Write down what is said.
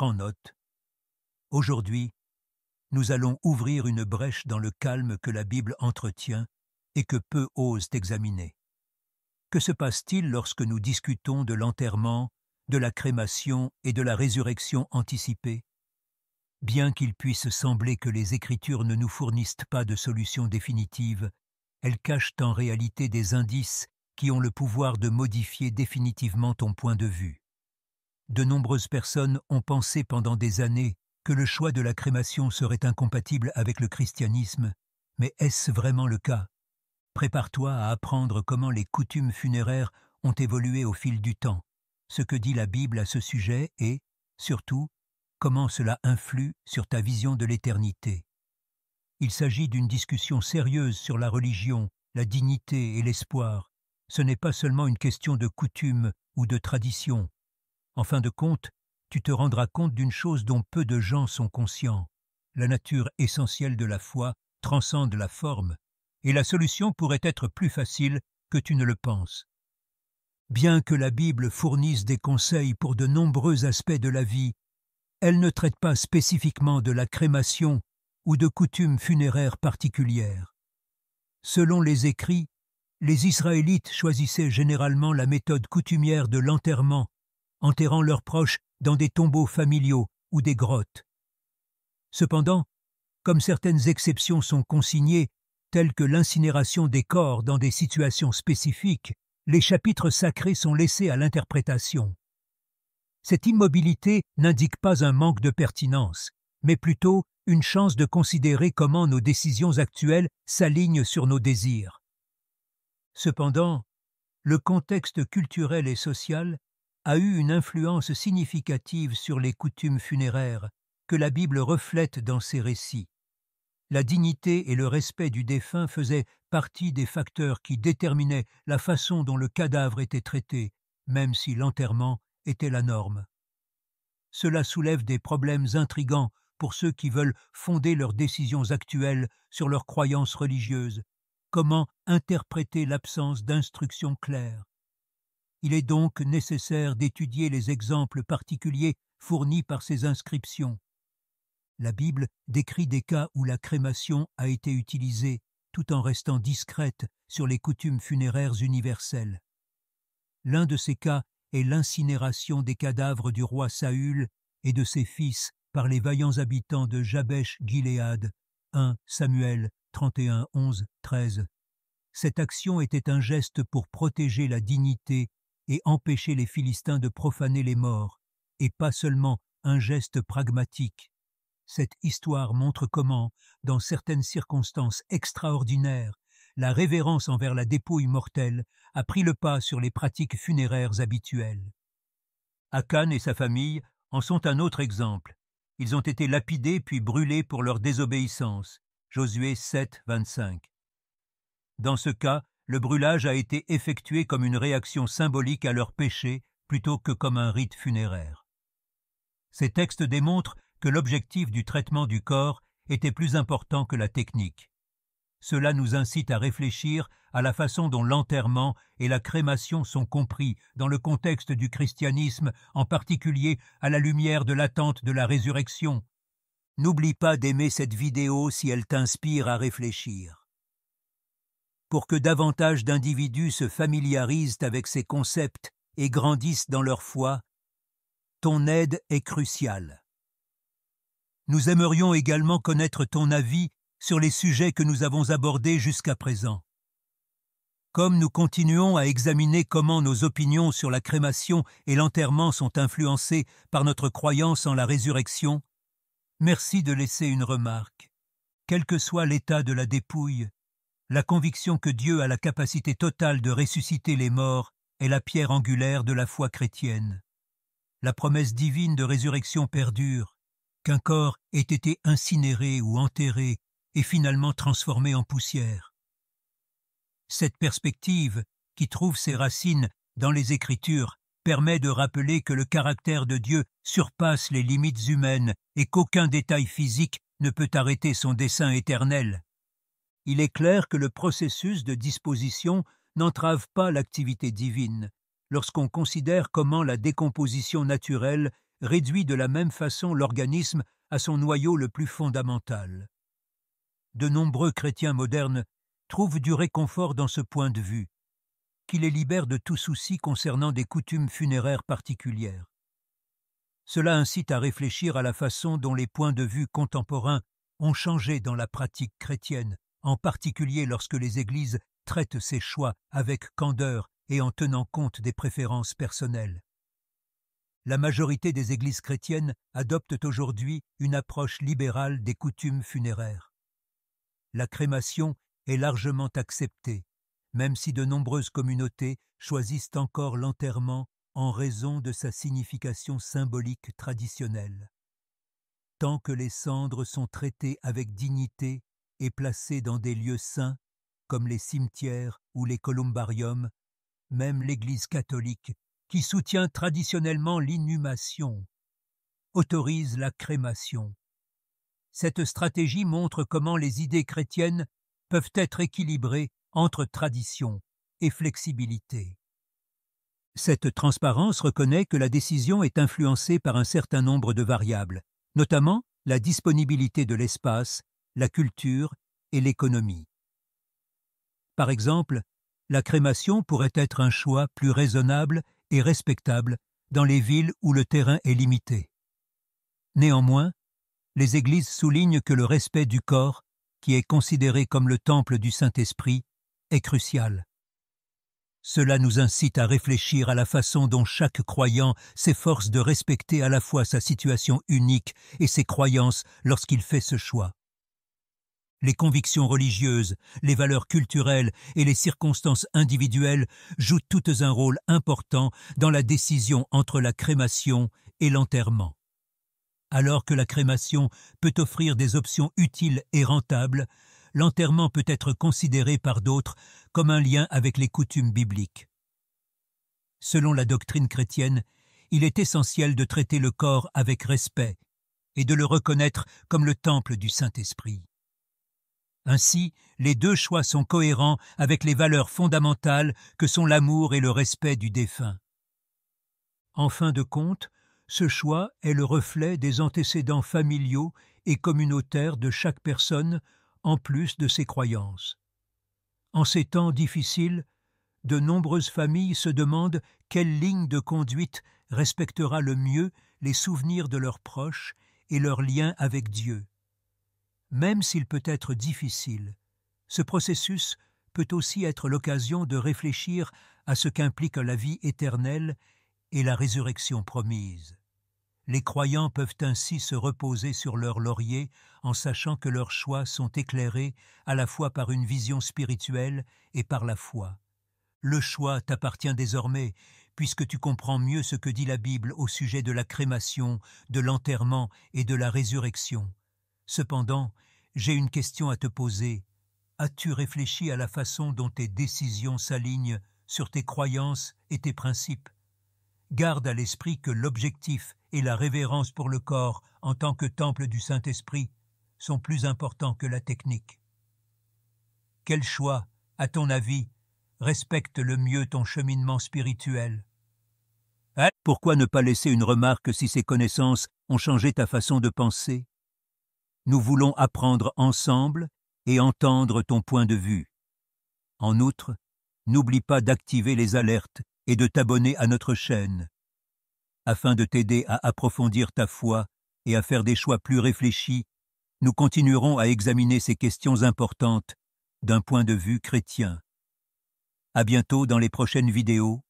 Prends note. Aujourd'hui, nous allons ouvrir une brèche dans le calme que la Bible entretient et que peu osent examiner. Que se passe-t-il lorsque nous discutons de l'enterrement, de la crémation et de la résurrection anticipée? Bien qu'il puisse sembler que les Écritures ne nous fournissent pas de solution définitive, elles cachent en réalité des indices qui ont le pouvoir de modifier définitivement ton point de vue. De nombreuses personnes ont pensé pendant des années que le choix de la crémation serait incompatible avec le christianisme, mais est-ce vraiment le cas? Prépare-toi à apprendre comment les coutumes funéraires ont évolué au fil du temps, ce que dit la Bible à ce sujet et, surtout, comment cela influe sur ta vision de l'éternité. Il s'agit d'une discussion sérieuse sur la religion, la dignité et l'espoir. Ce n'est pas seulement une question de coutume ou de tradition. En fin de compte, tu te rendras compte d'une chose dont peu de gens sont conscients. La nature essentielle de la foi transcende la forme, et la solution pourrait être plus facile que tu ne le penses. Bien que la Bible fournisse des conseils pour de nombreux aspects de la vie, elle ne traite pas spécifiquement de la crémation ou de coutumes funéraires particulières. Selon les écrits, les Israélites choisissaient généralement la méthode coutumière de l'enterrement, enterrant leurs proches dans des tombeaux familiaux ou des grottes. Cependant, comme certaines exceptions sont consignées, telles que l'incinération des corps dans des situations spécifiques, les chapitres sacrés sont laissés à l'interprétation. Cette immobilité n'indique pas un manque de pertinence, mais plutôt une chance de considérer comment nos décisions actuelles s'alignent sur nos désirs. Cependant, le contexte culturel et social a eu une influence significative sur les coutumes funéraires que la Bible reflète dans ses récits. La dignité et le respect du défunt faisaient partie des facteurs qui déterminaient la façon dont le cadavre était traité, même si l'enterrement était la norme. Cela soulève des problèmes intrigants pour ceux qui veulent fonder leurs décisions actuelles sur leurs croyances religieuses. Comment interpréter l'absence d'instructions claires? Il est donc nécessaire d'étudier les exemples particuliers fournis par ces inscriptions. La Bible décrit des cas où la crémation a été utilisée tout en restant discrète sur les coutumes funéraires universelles. L'un de ces cas est l'incinération des cadavres du roi Saül et de ses fils par les vaillants habitants de Jabesh-Gilead, 1 Samuel 31, 11, 13. Cette action était un geste pour protéger la dignité et empêcher les Philistins de profaner les morts, et pas seulement un geste pragmatique. Cette histoire montre comment, dans certaines circonstances extraordinaires, la révérence envers la dépouille mortelle a pris le pas sur les pratiques funéraires habituelles. Akan et sa famille en sont un autre exemple. Ils ont été lapidés puis brûlés pour leur désobéissance. Josué 7, 25. Dans ce cas, le brûlage a été effectué comme une réaction symbolique à leur péché plutôt que comme un rite funéraire. Ces textes démontrent que l'objectif du traitement du corps était plus important que la technique. Cela nous incite à réfléchir à la façon dont l'enterrement et la crémation sont compris dans le contexte du christianisme, en particulier à la lumière de l'attente de la résurrection. N'oublie pas d'aimer cette vidéo si elle t'inspire à réfléchir. Pour que davantage d'individus se familiarisent avec ces concepts et grandissent dans leur foi, ton aide est cruciale. Nous aimerions également connaître ton avis sur les sujets que nous avons abordés jusqu'à présent. Comme nous continuons à examiner comment nos opinions sur la crémation et l'enterrement sont influencées par notre croyance en la résurrection, merci de laisser une remarque. Quel que soit l'état de la dépouille, la conviction que Dieu a la capacité totale de ressusciter les morts est la pierre angulaire de la foi chrétienne. La promesse divine de résurrection perdure, qu'un corps ait été incinéré ou enterré et finalement transformé en poussière. Cette perspective, qui trouve ses racines dans les Écritures, permet de rappeler que le caractère de Dieu surpasse les limites humaines et qu'aucun détail physique ne peut arrêter son dessein éternel. Il est clair que le processus de disposition n'entrave pas l'activité divine, lorsqu'on considère comment la décomposition naturelle réduit de la même façon l'organisme à son noyau le plus fondamental. De nombreux chrétiens modernes trouvent du réconfort dans ce point de vue, qui les libère de tout souci concernant des coutumes funéraires particulières. Cela incite à réfléchir à la façon dont les points de vue contemporains ont changé dans la pratique chrétienne, en particulier lorsque les églises traitent ces choix avec candeur et en tenant compte des préférences personnelles. La majorité des églises chrétiennes adoptent aujourd'hui une approche libérale des coutumes funéraires. La crémation est largement acceptée, même si de nombreuses communautés choisissent encore l'enterrement en raison de sa signification symbolique traditionnelle. Tant que les cendres sont traitées avec dignité et placées dans des lieux saints, comme les cimetières ou les columbariums, même l'Église catholique, qui soutient traditionnellement l'inhumation, autorise la crémation. Cette stratégie montre comment les idées chrétiennes peuvent être équilibrées entre tradition et flexibilité. Cette transparence reconnaît que la décision est influencée par un certain nombre de variables, notamment la disponibilité de l'espace, la culture et l'économie. Par exemple, la crémation pourrait être un choix plus raisonnable et respectable dans les villes où le terrain est limité. Néanmoins, les églises soulignent que le respect du corps, qui est considéré comme le temple du Saint-Esprit, est crucial. Cela nous incite à réfléchir à la façon dont chaque croyant s'efforce de respecter à la fois sa situation unique et ses croyances lorsqu'il fait ce choix. Les convictions religieuses, les valeurs culturelles et les circonstances individuelles jouent toutes un rôle important dans la décision entre la crémation et l'enterrement. Alors que la crémation peut offrir des options utiles et rentables, l'enterrement peut être considéré par d'autres comme un lien avec les coutumes bibliques. Selon la doctrine chrétienne, il est essentiel de traiter le corps avec respect et de le reconnaître comme le temple du Saint-Esprit. Ainsi, les deux choix sont cohérents avec les valeurs fondamentales que sont l'amour et le respect du défunt. En fin de compte, ce choix est le reflet des antécédents familiaux et communautaires de chaque personne, en plus de ses croyances. En ces temps difficiles, de nombreuses familles se demandent quelle ligne de conduite respectera le mieux les souvenirs de leurs proches et leur lien avec Dieu. Même s'il peut être difficile, ce processus peut aussi être l'occasion de réfléchir à ce qu'implique la vie éternelle et la résurrection promise. Les croyants peuvent ainsi se reposer sur leur laurier en sachant que leurs choix sont éclairés à la fois par une vision spirituelle et par la foi. Le choix t'appartient désormais, puisque tu comprends mieux ce que dit la Bible au sujet de la crémation, de l'enterrement et de la résurrection. Cependant, j'ai une question à te poser. As-tu réfléchi à la façon dont tes décisions s'alignent sur tes croyances et tes principes? Garde à l'esprit que l'objectif et la révérence pour le corps en tant que temple du Saint-Esprit sont plus importants que la technique. Quel choix, à ton avis, respecte le mieux ton cheminement spirituel? Pourquoi ne pas laisser une remarque si ces connaissances ont changé ta façon de penser? Nous voulons apprendre ensemble et entendre ton point de vue. En outre, n'oublie pas d'activer les alertes et de t'abonner à notre chaîne, afin de t'aider à approfondir ta foi et à faire des choix plus réfléchis. Nous continuerons à examiner ces questions importantes d'un point de vue chrétien. À bientôt dans les prochaines vidéos.